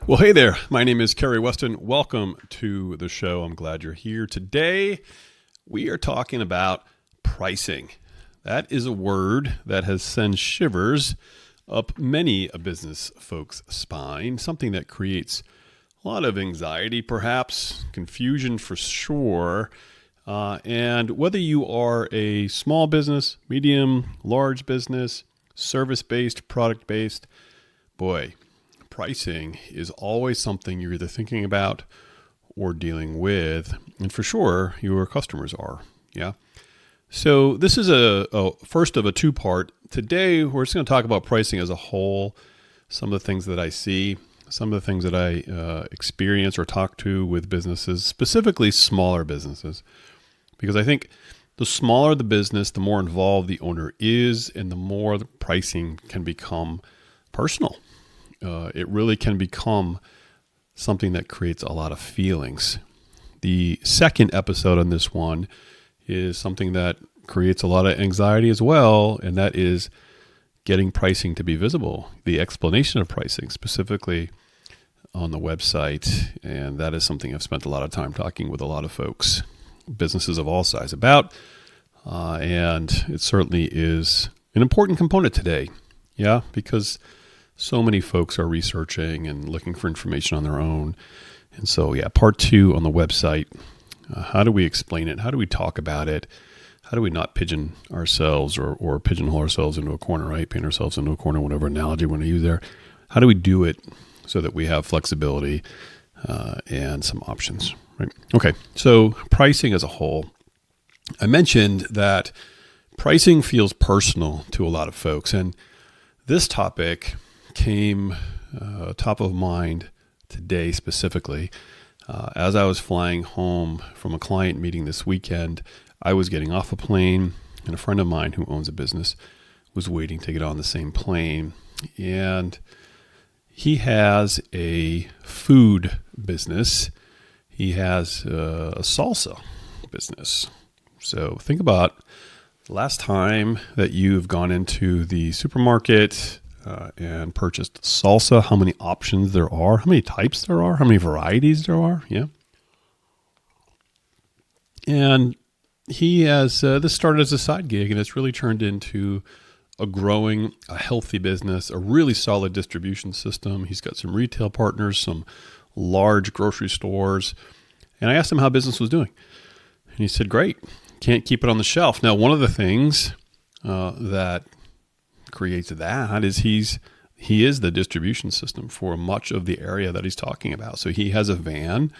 Well, hey there. My name is Cary Weston. Welcome to the show. I'm glad you're here. Today, we are talking about pricing. That is a word that has sent shivers up many a business folks' spine, something that creates a lot of anxiety, perhaps confusion for sure. And whether you are a small business, medium, large business, service-based, product-based, boy, pricing is always something you're either thinking about or dealing with. And for sure, your customers are. Yeah. So this is a first of a two-part. Today, we're just going to talk about pricing as a whole, some of the things that I see, some of the things that I experience or talk to with businesses, specifically smaller businesses. Because I think the smaller the business, the more involved the owner is, and the more the pricing can become personal. It really can become something that creates a lot of feelings. The second episode on this one is something that creates a lot of anxiety as well, and that is getting pricing to be visible, the explanation of pricing specifically on the website. And that is something I've spent a lot of time talking with a lot of folks, businesses of all sizes about. And it certainly is an important component today. Yeah, because so many folks are researching and looking for information on their own. And so, yeah, part two on the website. How do we explain it? How do we talk about it? How do we not pigeon ourselves or pigeonhole ourselves into a corner, right? Paint ourselves into a corner, whatever analogy we want to use there. How do we do it so that we have flexibility and some options, right? Okay, so pricing as a whole. I mentioned that pricing feels personal to a lot of folks. And this topic came top of mind today specifically. As I was flying home from a client meeting this weekend, I was getting off a plane, and a friend of mine who owns a business was waiting to get on the same plane. And he has a food business. He has a salsa business. So think about the last time that you've gone into the supermarket and purchased salsa, how many options there are, how many types there are, how many varieties there are. Yeah. And he has, this started as a side gig, and it's really turned into a growing, a healthy business, a really solid distribution system. He's got some retail partners, some large grocery stores. And I asked him how business was doing. And he said, great, can't keep it on the shelf. Now, one of the things that creates that is he is the distribution system for much of the area that he's talking about. So he has a van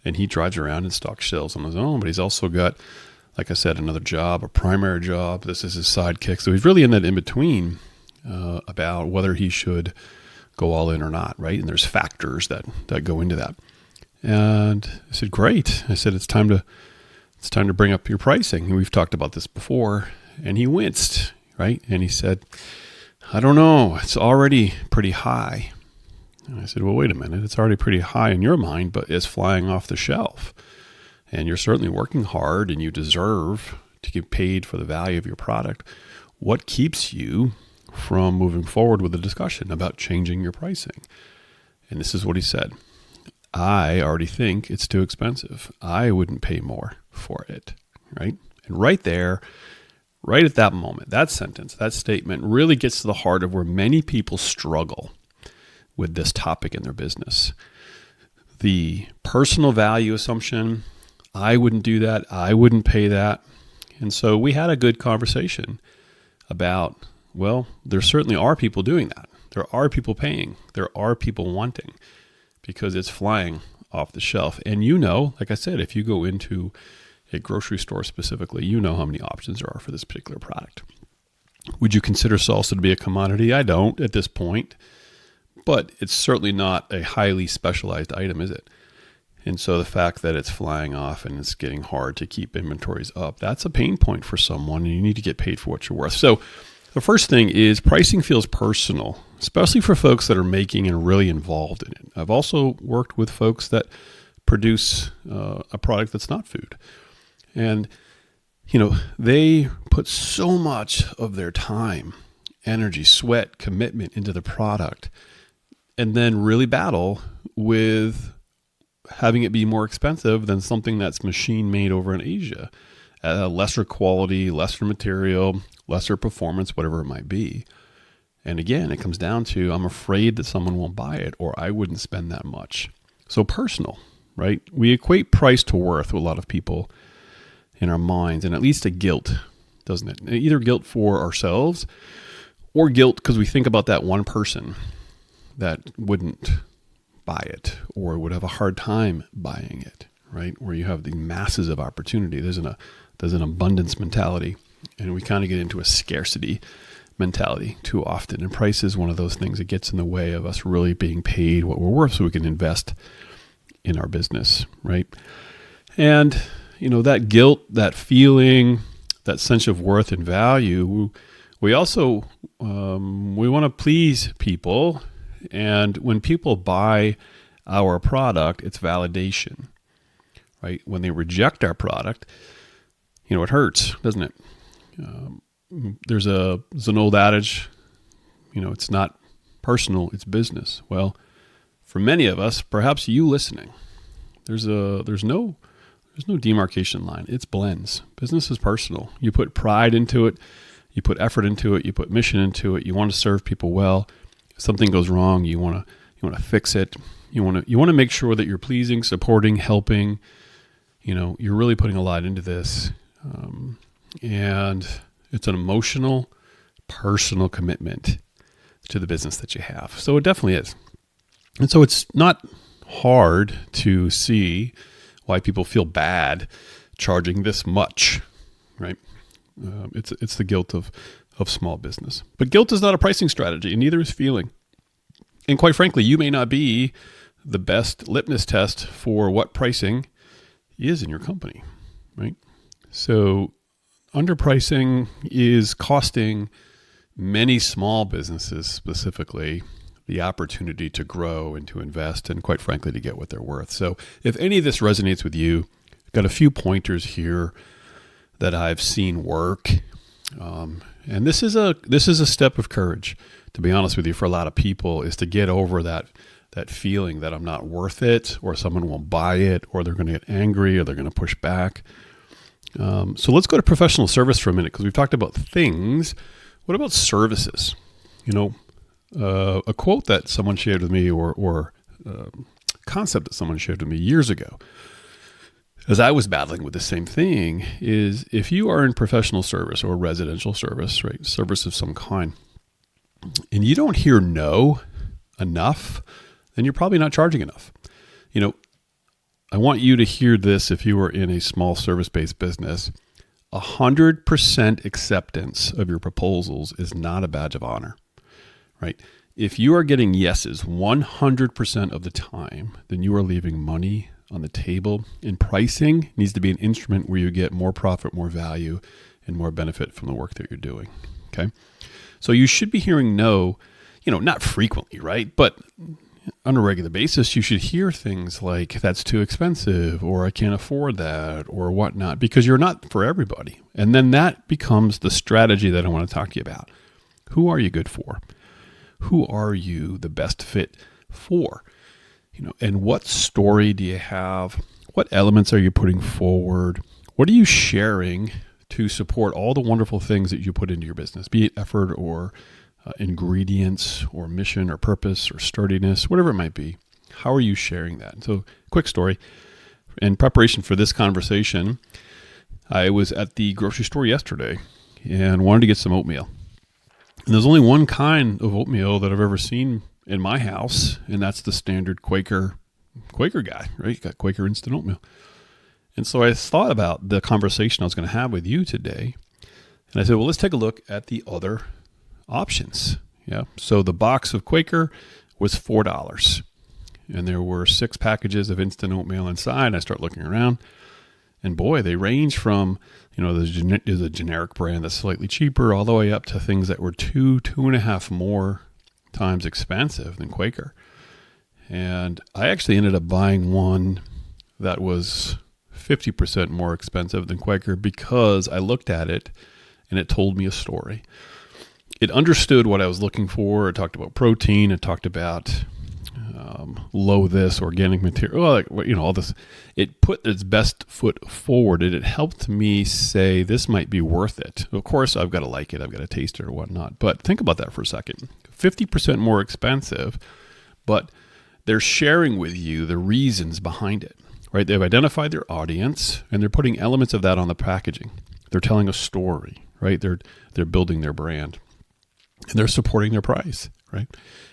and he drives around and stocks shelves on his own, but he's also got, like I said, another job, a primary job. This is his sidekick. So he's really in that in-between about whether he should go all in or not, right? And there's factors that go into that. And I said, great. I said, it's time to bring up your pricing. And we've talked about this before. And he winced, right? And he said, I don't know, it's already pretty high. And I said, well, wait a minute. It's already pretty high in your mind, but it's flying off the shelf. And you're certainly working hard and you deserve to get paid for the value of your product. What keeps you from moving forward with a discussion about changing your pricing? And this is what he said. I already think it's too expensive. I wouldn't pay more for it, right? And right there, right at that moment, that sentence, that statement really gets to the heart of where many people struggle with this topic in their business. The personal value assumption, I wouldn't do that, I wouldn't pay that. And so we had a good conversation about, well, there certainly are people doing that. There are people paying. There are people wanting because it's flying off the shelf. And you know, like I said, if you go into a grocery store specifically, you know how many options there are for this particular product. Would you consider salsa to be a commodity? I don't at this point, but it's certainly not a highly specialized item, is it? And so the fact that it's flying off and it's getting hard to keep inventories up, that's a pain point for someone, and you need to get paid for what you're worth. So the first thing is pricing feels personal, especially for folks that are making and really involved in it. I've also worked with folks that produce a product that's not food. And, you know, they put so much of their time, energy, sweat, commitment into the product, and then really battle with having it be more expensive than something that's machine made over in Asia, lesser quality, lesser material, lesser performance, whatever it might be. And again, it comes down to, I'm afraid that someone won't buy it, or I wouldn't spend that much. So personal, right? We equate price to worth with a lot of people in our minds, and at least a guilt, doesn't it? Either guilt for ourselves or guilt because we think about that one person that wouldn't buy it or would have a hard time buying it, right? Where you have the masses of opportunity. There's an abundance mentality, and we kind of get into a scarcity mentality too often. And price is one of those things that gets in the way of us really being paid what we're worth so we can invest in our business, right? And, that guilt, that feeling, that sense of worth and value, we also, we want to please people. And when people buy our product, it's validation, right? When they reject our product, it hurts, doesn't it? There's an old adage, it's not personal, it's business. Well, for many of us, perhaps you listening, there's no demarcation line. It's blends. Business is personal. You put pride into it, you put effort into it, you put mission into it. You want to serve people well. If something goes wrong, you want to fix it. You want to make sure that you're pleasing, supporting, helping. You're really putting a lot into this, and it's an emotional, personal commitment to the business that you have. So it definitely is. And so it's not hard to see why people feel bad charging this much, right? It's the guilt of small business. But guilt is not a pricing strategy, and neither is feeling. And quite frankly, you may not be the best litmus test for what pricing is in your company, right? So underpricing is costing many small businesses specifically the opportunity to grow and to invest and, quite frankly, to get what they're worth. So if any of this resonates with you, I've got a few pointers here that I've seen work. And this is a step of courage, to be honest with you, for a lot of people, is to get over that feeling that I'm not worth it, or someone won't buy it, or they're going to get angry, or they're going to push back. So let's go to professional service for a minute, because we've talked about things. What about services? A quote that someone shared with me, or concept that someone shared with me years ago, as I was battling with the same thing, is if you are in professional service or residential service, right, service of some kind, and you don't hear no enough, then you're probably not charging enough. I want you to hear this. If you are in a small service-based business, 100% acceptance of your proposals is not a badge of honor, right? If you are getting yeses 100% of the time, then you are leaving money on the table, and pricing needs to be an instrument where you get more profit, more value, and more benefit from the work that you're doing, okay? So you should be hearing no, not frequently, right? But on a regular basis, you should hear things like, that's too expensive, or I can't afford that, or whatnot, because you're not for everybody. And then that becomes the strategy that I want to talk to you about. Who are you good for? Who are you the best fit for? And what story do you have? What elements are you putting forward? What are you sharing to support all the wonderful things that you put into your business, be it effort or ingredients or mission or purpose or sturdiness, whatever it might be? How are you sharing that? So, quick story. In preparation for this conversation, I was at the grocery store yesterday and wanted to get some oatmeal. And there's only one kind of oatmeal that I've ever seen in my house, and that's the standard Quaker guy, right? You got Quaker instant oatmeal. And so I thought about the conversation I was going to have with you today, and I said, well, let's take a look at the other options. Yeah. So the box of Quaker was $4, and there were 6 packages of instant oatmeal inside. I start looking around, and boy, they range from, there's a generic brand that's slightly cheaper, all the way up to things that were 2.5 more times expensive than Quaker. And I actually ended up buying one that was 50% more expensive than Quaker because I looked at it and it told me a story. It understood what I was looking for. It talked about protein. It talked about low this organic material, well, like, you know, all this. It put its best foot forward, and it helped me say this might be worth it. Of course, I've got to like it, I've got to taste it or whatnot. But think about that for a second. 50% more expensive, but they're sharing with you the reasons behind it, right? They've identified their audience, and they're putting elements of that on the packaging. They're telling a story, right? They're building their brand, and they're supporting their price, right?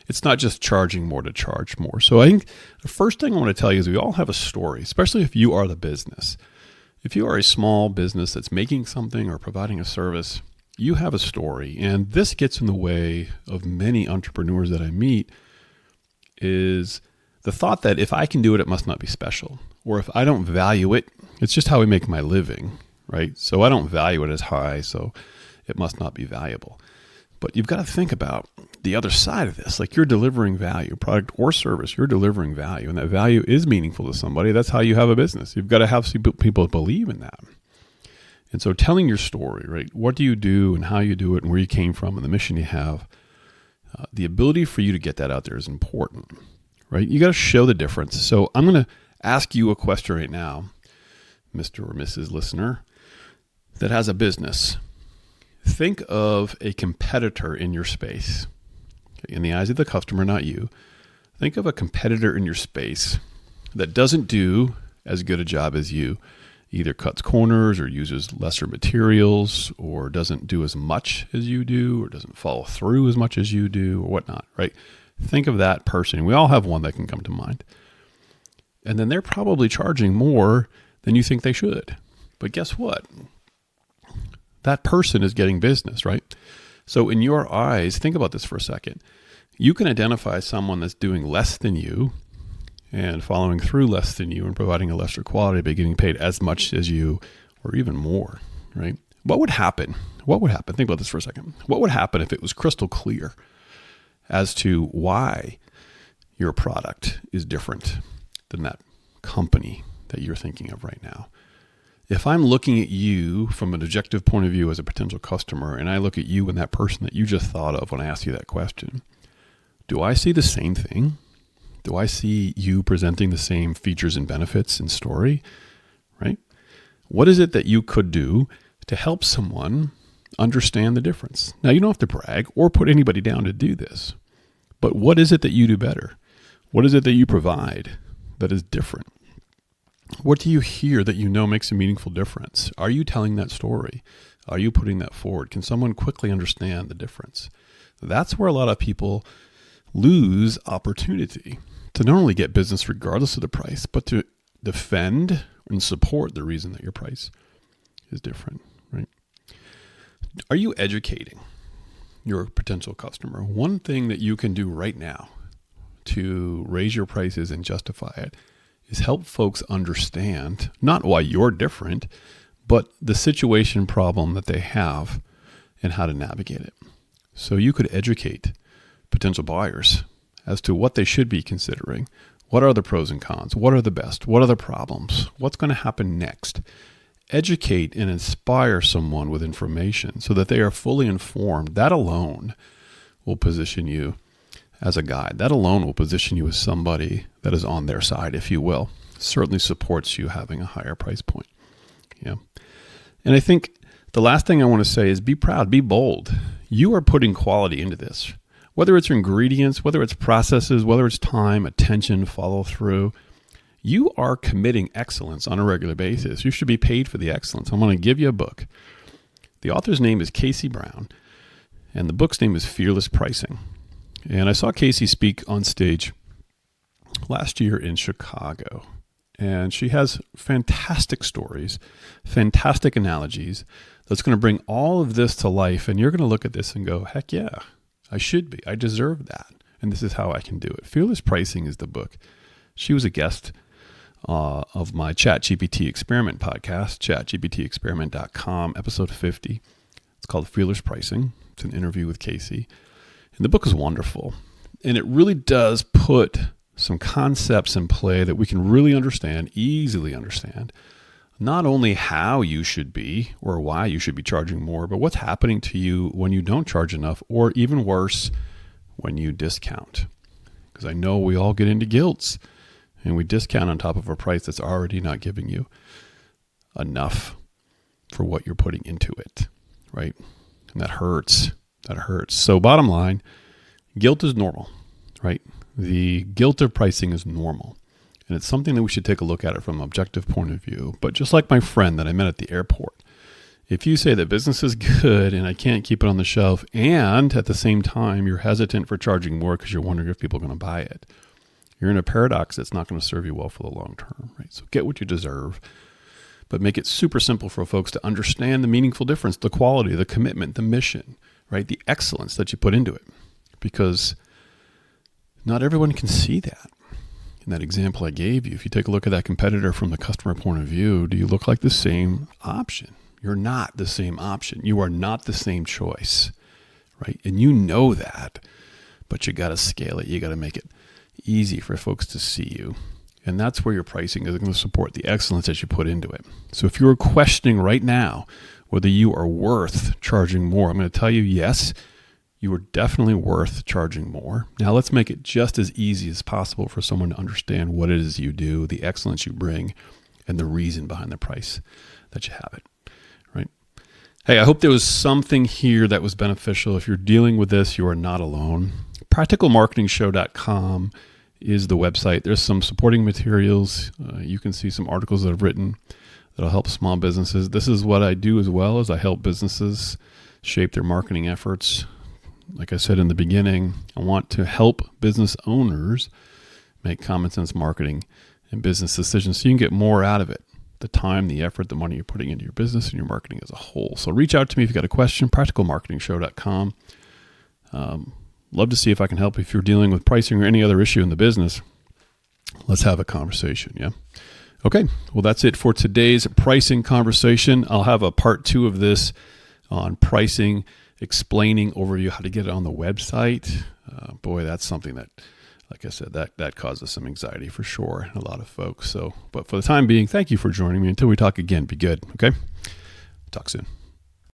It's not just charging more to charge more. So I think the first thing I want to tell you is we all have a story, especially if you are the business. If you are a small business that's making something or providing a service, you have a story. And this gets in the way of many entrepreneurs that I meet is the thought that if I can do it, it must not be special. Or if I don't value it, it's just how we make my living, right? So I don't value it as high, so it must not be valuable. But you've got to think about the other side of this. Like, you're delivering value, product or service, you're delivering value, and that value is meaningful to somebody. That's how you have a business. You've got to have people believe in that. And so telling your story, right? What do you do and how you do it and where you came from and the mission you have, the ability for you to get that out there is important, right? You got to show the difference. So I'm going to ask you a question right now, Mr. or Mrs. Listener, that has a business. Think of a competitor in your space. In the eyes of the customer, not you. Think of a competitor in your space that doesn't do as good a job as you, either cuts corners or uses lesser materials or doesn't do as much as you do or doesn't follow through as much as you do or whatnot, right? Think of that person. We all have one that can come to mind. And then they're probably charging more than you think they should. But guess what? That person is getting business, right? So in your eyes, think about this for a second. You can identify someone that's doing less than you and following through less than you and providing a lesser quality, but getting paid as much as you or even more, right? What would happen? What would happen? Think about this for a second. What would happen if it was crystal clear as to why your product is different than that company that you're thinking of right now? If I'm looking at you from an objective point of view as a potential customer, and I look at you and that person that you just thought of when I asked you that question, do I see the same thing? Do I see you presenting the same features and benefits and story, right? What is it that you could do to help someone understand the difference? Now, you don't have to brag or put anybody down to do this, but what is it that you do better? What is it that you provide that is different? What do you hear that you know makes a meaningful difference? Are you telling that story? Are you putting that forward? Can someone quickly understand the difference? That's where a lot of people lose opportunity to not only get business regardless of the price, but to defend and support the reason that your price is different, right? Are you educating your potential customer? One thing that you can do right now to raise your prices and justify it is help folks understand not why you're different, but the situation problem that they have and how to navigate it. So you could educate potential buyers as to what they should be considering. What are the pros and cons? What are the best? What are the problems? What's going to happen next? Educate and inspire someone with information so that they are fully informed. That alone will position you as a guide. That alone will position you as somebody that is on their side, if you will. Certainly supports you having a higher price point. Yeah. And I think the last thing I want to say is be proud, be bold. You are putting quality into this. Whether it's ingredients, whether it's processes, whether it's time, attention, follow through, you are committing excellence on a regular basis. You should be paid for the excellence. I'm going to give you a book. The author's name is Casey Brown, and the book's name is Fearless Pricing. And I saw Casey speak on stage last year in Chicago. And she has fantastic stories, fantastic analogies that's going to bring all of this to life. And you're going to look at this and go, heck yeah, I should be. I deserve that. And this is how I can do it. Fearless Pricing is the book. She was a guest of my ChatGPT Experiment podcast, chatgptexperiment.com, episode 50. It's called Fearless Pricing. It's an interview with Casey. And the book is wonderful. And it really does put some concepts in play that we can really understand, easily understand, not only how you should be or why you should be charging more, but what's happening to you when you don't charge enough, or even worse, when you discount. because I know we all get into guilts and we discount on top of a price that's already not giving you enough for what you're putting into it, right? And that hurts. That hurts. So bottom line, guilt is normal, right? The guilt of pricing is normal. And it's something that we should take a look at it from an objective point of view. But just like my friend that I met at the airport, if you say that business is good and I can't keep it on the shelf, and at the same time you're hesitant for charging more because you're wondering if people are going to buy it, you're in a paradox that's not going to serve you well for the long term, right? So get what you deserve, but make it super simple for folks to understand the meaningful difference, the quality, the commitment, the mission, right? The excellence that you put into it, because not everyone can see that. In that example I gave you, if you take a look at that competitor from the customer point of view, do you look like the same option? You're not the same option. You are not the same choice, right? And you know that, but you got to scale it. You got to make it easy for folks to see you. And that's where your pricing is going to support the excellence that you put into it. So if you're questioning right now whether you are worth charging more, I'm going to tell you, yes, you are definitely worth charging more. Now let's make it just as easy as possible for someone to understand what it is you do, the excellence you bring, and the reason behind the price that you have it, right? Hey, I hope there was something here that was beneficial. If you're dealing with this, you are not alone. Practicalmarketingshow.com is the website. There's some supporting materials. You can see some articles that I've written that'll help small businesses. This is what I do as well, as I help businesses shape their marketing efforts. Like I said in the beginning, I want to help business owners make common sense marketing and business decisions so you can get more out of it. The time, the effort, the money you're putting into your business and your marketing as a whole. So reach out to me if you've got a question, practicalmarketingshow.com. Love to see if I can help if you're dealing with pricing or any other issue in the business. Let's have a conversation, yeah? Okay, well, that's it for today's pricing conversation. I'll have a part 2 of this on pricing, explaining overview how to get it on the website. Boy, that's something that, like I said, that causes some anxiety for sure in a lot of folks. So, but for the time being, thank you for joining me. Until we talk again, be good, okay? Talk soon.